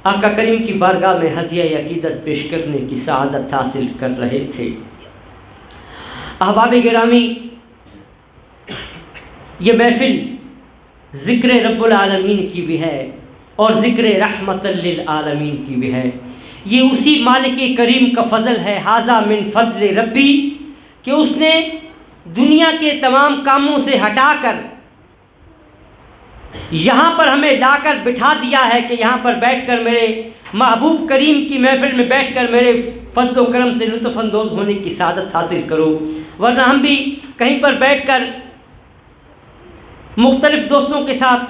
آقا کریم کی بارگاہ میں ہدیہ عقیدت پیش کرنے کی سعادت حاصل کر رہے تھے۔ احباب گرامی، یہ محفل ذکر رب العالمین کی بھی ہے اور ذکر رحمت للعالمین کی بھی ہے۔ یہ اسی مالک کریم کا فضل ہے، ھذا من فضل ربی، کہ اس نے دنیا کے تمام کاموں سے ہٹا کر یہاں پر ہمیں لا کر بٹھا دیا ہے کہ یہاں پر بیٹھ کر میرے محبوب کریم کی محفل میں بیٹھ کر میرے فضل و کرم سے لطف اندوز ہونے کی سعادت حاصل کرو، ورنہ ہم بھی کہیں پر بیٹھ کر مختلف دوستوں کے ساتھ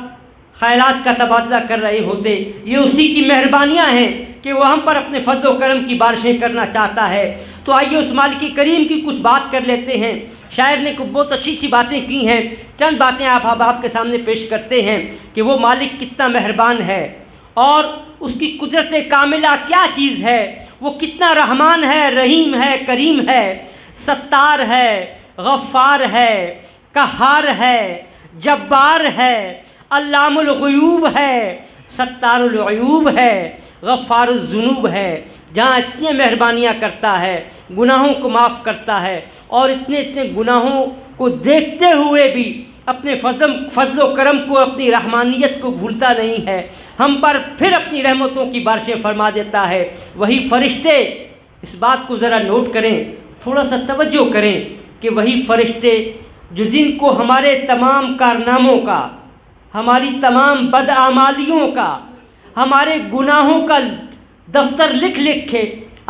خیالات کا تبادلہ کر رہے ہوتے۔ یہ اسی کی مہربانیاں ہیں کہ وہ ہم پر اپنے فضل و کرم کی بارشیں کرنا چاہتا ہے۔ تو آئیے اس مالک کریم کی کچھ بات کر لیتے ہیں۔ شاعر نے بہت اچھی اچھی باتیں کی ہیں، چند باتیں آپ کے سامنے پیش کرتے ہیں کہ وہ مالک کتنا مہربان ہے اور اس کی قدرت کاملہ کیا چیز ہے، وہ کتنا رحمان ہے، رحیم ہے، کریم ہے، ستار ہے، غفار ہے، قہار ہے، جبار ہے، علام الغیوب ہے، ستار العیوب ہے، غفار الذنوب ہے، جہاں اتنی مہربانیاں کرتا ہے، گناہوں کو معاف کرتا ہے اور اتنے گناہوں کو دیکھتے ہوئے بھی اپنے فضل و کرم کو، اپنی رحمانیت کو بھولتا نہیں ہے، ہم پر پھر اپنی رحمتوں کی بارشیں فرما دیتا ہے۔ وہی فرشتے، اس بات کو ذرا نوٹ کریں، تھوڑا سا توجہ کریں کہ وہی فرشتے جو جن کو ہمارے تمام کارناموں کا، ہماری تمام بدعمالیوں کا، ہمارے گناہوں کا دفتر لکھ کے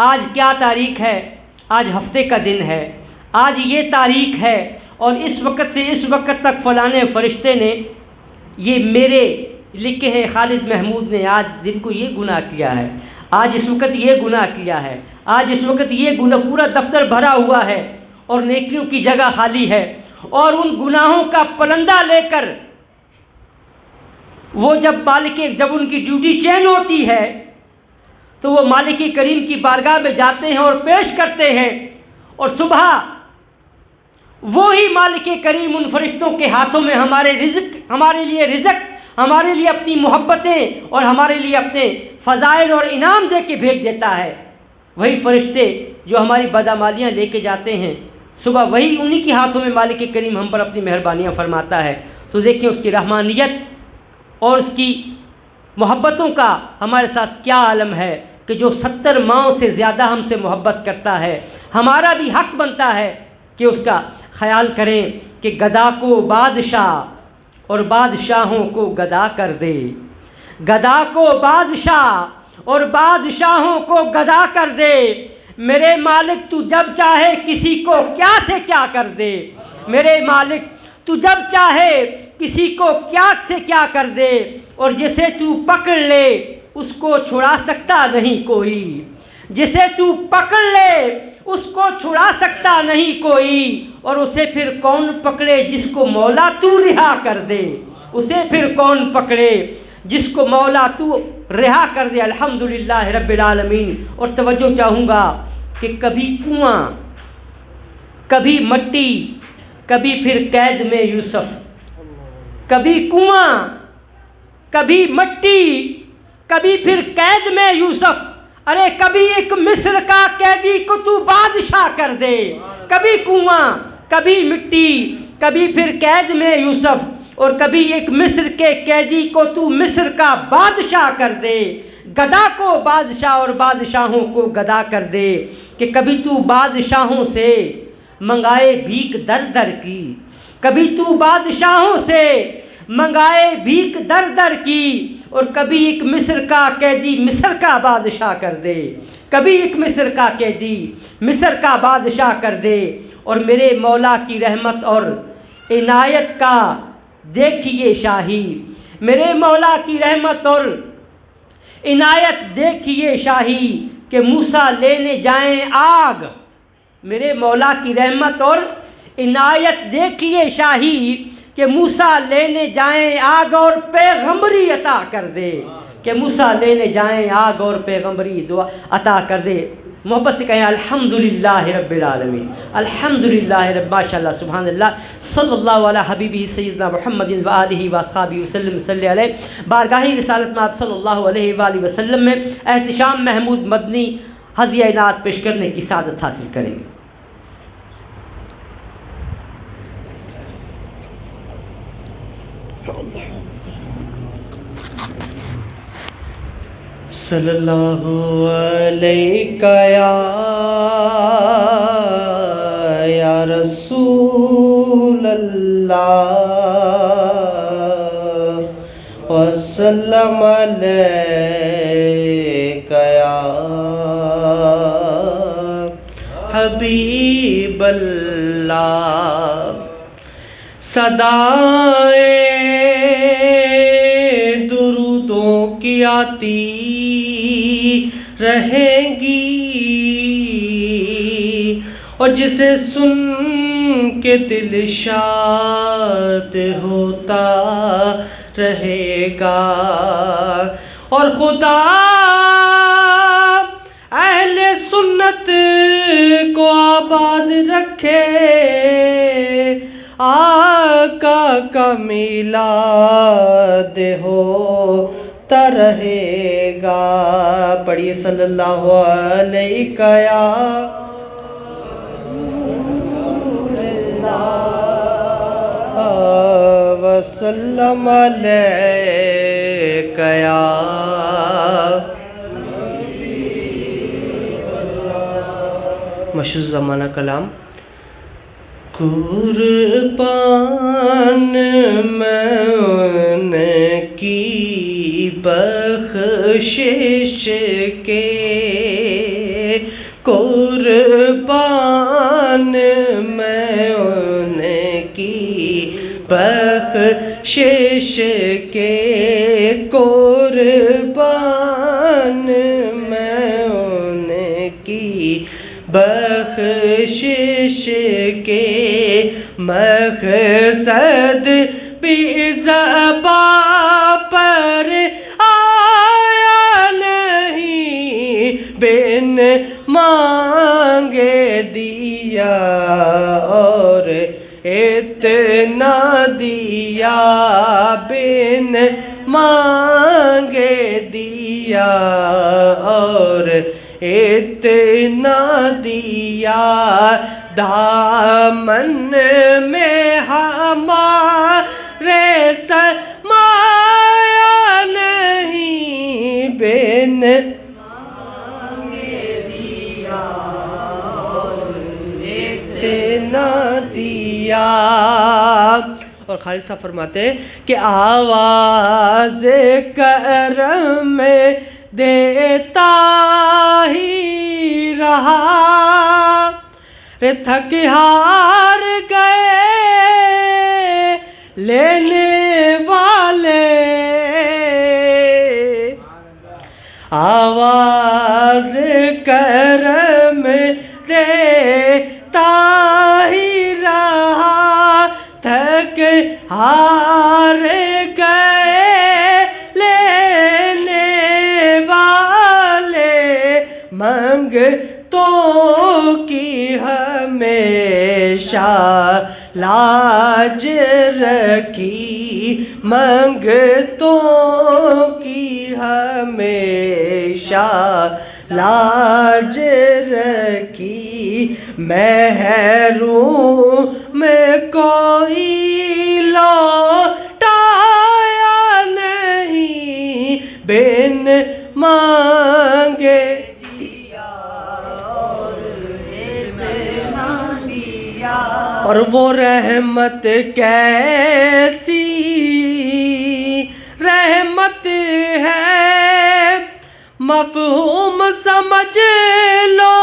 آج کیا تاریخ ہے، آج ہفتے کا دن ہے، آج یہ تاریخ ہے اور اس وقت سے اس وقت تک فلانے فرشتے نے یہ میرے لکھے ہیں، خالد محمود نے آج دن کو یہ گناہ کیا ہے، آج اس وقت یہ گناہ کیا ہے، آج اس وقت یہ گناہ، پورا دفتر بھرا ہوا ہے اور نیکیوں کی جگہ خالی ہے، اور ان گناہوں کا پلندہ لے کر وہ جب ان کی ڈیوٹی چینج ہوتی ہے تو وہ مالک کریم کی بارگاہ میں جاتے ہیں اور پیش کرتے ہیں، اور صبح وہی مالک کریم ان فرشتوں کے ہاتھوں میں ہمارے لیے رزق، ہمارے لیے اپنی محبتیں اور ہمارے لیے اپنے فضائل اور انعام دے کے بھیج دیتا ہے۔ وہی فرشتے جو ہماری بدعمالیاں لے کے جاتے ہیں، صبح وہی انہی کے ہاتھوں میں مالک کریم ہم پر اپنی مہربانیاں فرماتا ہے۔ تو دیکھیں اس کی رحمانیت اور اس کی محبتوں کا ہمارے ساتھ کیا عالم ہے کہ جو 70 ماؤں سے زیادہ ہم سے محبت کرتا ہے۔ ہمارا بھی حق بنتا ہے کہ اس کا خیال کریں کہ گدا کو بادشاہ اور بادشاہوں کو گدا کر دے، گدا کو بادشاہ اور بادشاہوں کو گدا کر دے، میرے مالک تو جب چاہے کسی کو کیا سے کیا کر دے، میرے مالک تو جب چاہے کسی کو کیا سے کیا کر دے، اور جسے تو پکڑ لے اس کو چھڑا سکتا نہیں کوئی، جسے تو پکڑ لے اس کو چھڑا سکتا نہیں کوئی، اور اسے پھر کون پکڑے جس کو مولا تو رہا کر دے، اسے پھر کون پکڑے جس کو مولا تو رہا کر دے۔ الحمدللہ رب العالمین۔ اور توجہ چاہوں گا کہ کبھی کنواں، کبھی مٹی، کبھی پھر قید میں یوسف، کبھی کنواں، کبھی مٹی، کبھی پھر قید میں یوسف، ارے کبھی ایک مصر کا قیدی کو تو بادشاہ کر دے، کبھی کنواں، کبھی مٹی، کبھی پھر قید میں یوسف، اور کبھی ایک مصر کے قیدی کو تو مصر کا بادشاہ کر دے، گدا کو بادشاہ اور بادشاہوں کو گدا کر دے، کہ کبھی تو بادشاہوں سے منگائے بھیک در در کی، کبھی تو بادشاہوں سے منگائے بھیک در در کی، اور کبھی ایک مصر کا قیدی مصر کا بادشاہ کر دے، کبھی ایک مصر کا قیدی مصر کا بادشاہ کر دے۔ اور میرے مولا کی رحمت اور عنایت کا دیکھیے شاہی، میرے مولا کی رحمت اور عنایت دیکھیے شاہی، کہ موسیٰ لینے جائیں آگ، میرے مولا کی رحمت اور عنایت دیکھیے شاہی، کہ موسیٰ لینے جائیں آگ اور پیغمبری عطا کر دے، کہ موسیٰ لینے جائیں آگ اور پیغمبری دعا عطا کر دے۔ محبت سے کہیں الحمدللہ رب العالمین، الحمدللہ رب، ماشاء اللہ سبحان اللہ، صلی اللہ علی حبیبہ سیدنا محمد و آلہ و اصحابہ وسلم، صلی علیہ۔ بارگاہ رسالت میں آپ صلی اللہ علیہ وآلہ وسلم میں احتشام محمود مدنی ہدیہ نعت پیش کرنے کی سعادت حاصل کریں گے۔ صلی اللہ علیہ یا رسول اللہ وسلم علیہ یا حبیب اللہ۔ صدائیں درودوں کی آتی رہیں گی، اور جسے سن کے دل شاد ہوتا رہے گا، اور خدا اہل سنت کو آباد رکھے، آقا کا میلاد ہوتا رہے گا۔ پڑھیے صلی اللہ علیہ یا رسول اللہ وسلم علیہ یا مشہور زمانہ کلام۔ قربان میں ان کی بخشش کے، قربان میں ان کی بخشش کے، قربان میں ان کی بخشش کے، مقصد بھی زباں پر آیا نہیں، بن مانگے دیا اور اتنا دیا، بن مانگے دیا اور اتنا دیا، دامن میں ہمارے سمایا نہیں، بن مانگے دیا اور اتنا دیا۔ اور خالد صاحب فرماتے ہیں کہ آواز کرم میں دیتا ہی رہا، تھک ہار گئے لینے والے، آواز کرم دیتا ہی رہا، تھک ہار گئے لینے والے، منگتوں کی ہمیشہ لاج رکھی، منگتوں کی ہمیشہ لاج رکھی، محروم میں کوئی لوٹایا نہیں، بن مانگے اور وہ رحمت کیسی رحمت ہے، مفہوم سمجھ لو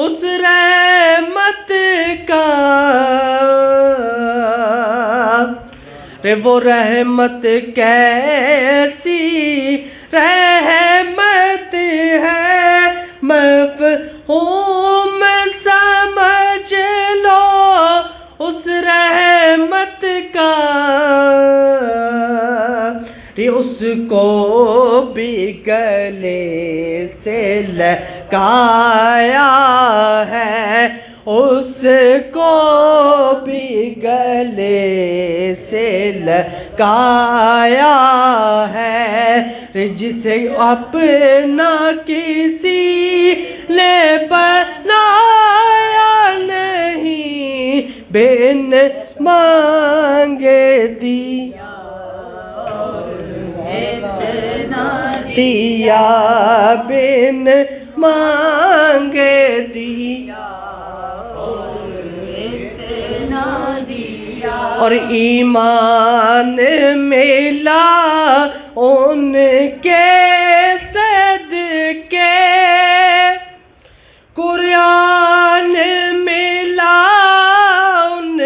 اس رحمت کا، وہ رحمت کیسی رحمت ہے، مفہوم سمجھ لو اس رحمت کا، اس کو بھی گلے سے کایا ہے اس کو بھی گلے سے لگایا ہے جسے اپنا کسی نے بنایا نہیں بن مانگے دیا بن مانگے دیا اور ایمان ملا ان کے صدقے قرآن ملا ان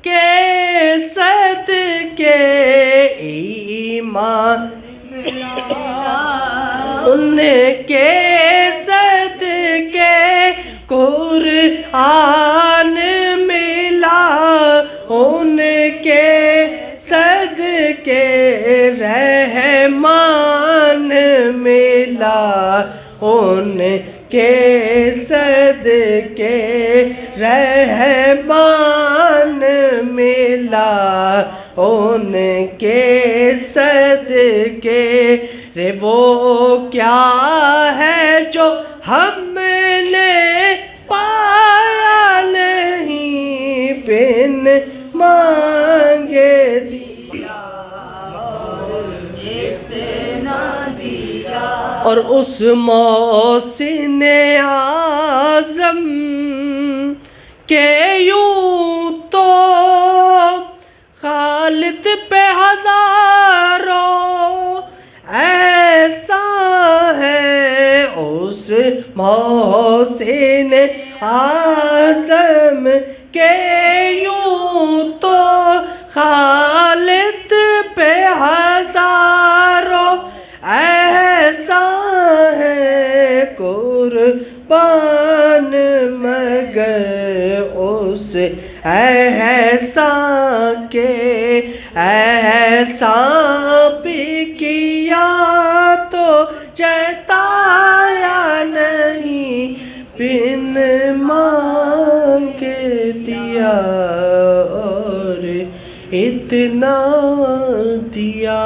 کے صدقے ایمان ان کے صدقے قرآن ملا ان کے صدقے رحمان ملا ان کے صدقے رحمان ملا ان کے صدقے رے وہ کیا ہے جو ہم نے پایا نہیں بن مانگے دیا اور اس محسن اعظم کے یوں تو خالد پہ ہزاروں ایسا ہے اس محسن اعظم کے یوں تو خالد پہ ہزاروں ایسا ہے قربان مگر اس احسان کے احسان بھی کیا تو جتایا نہیں بن مانگے دیا اور اتنا دیا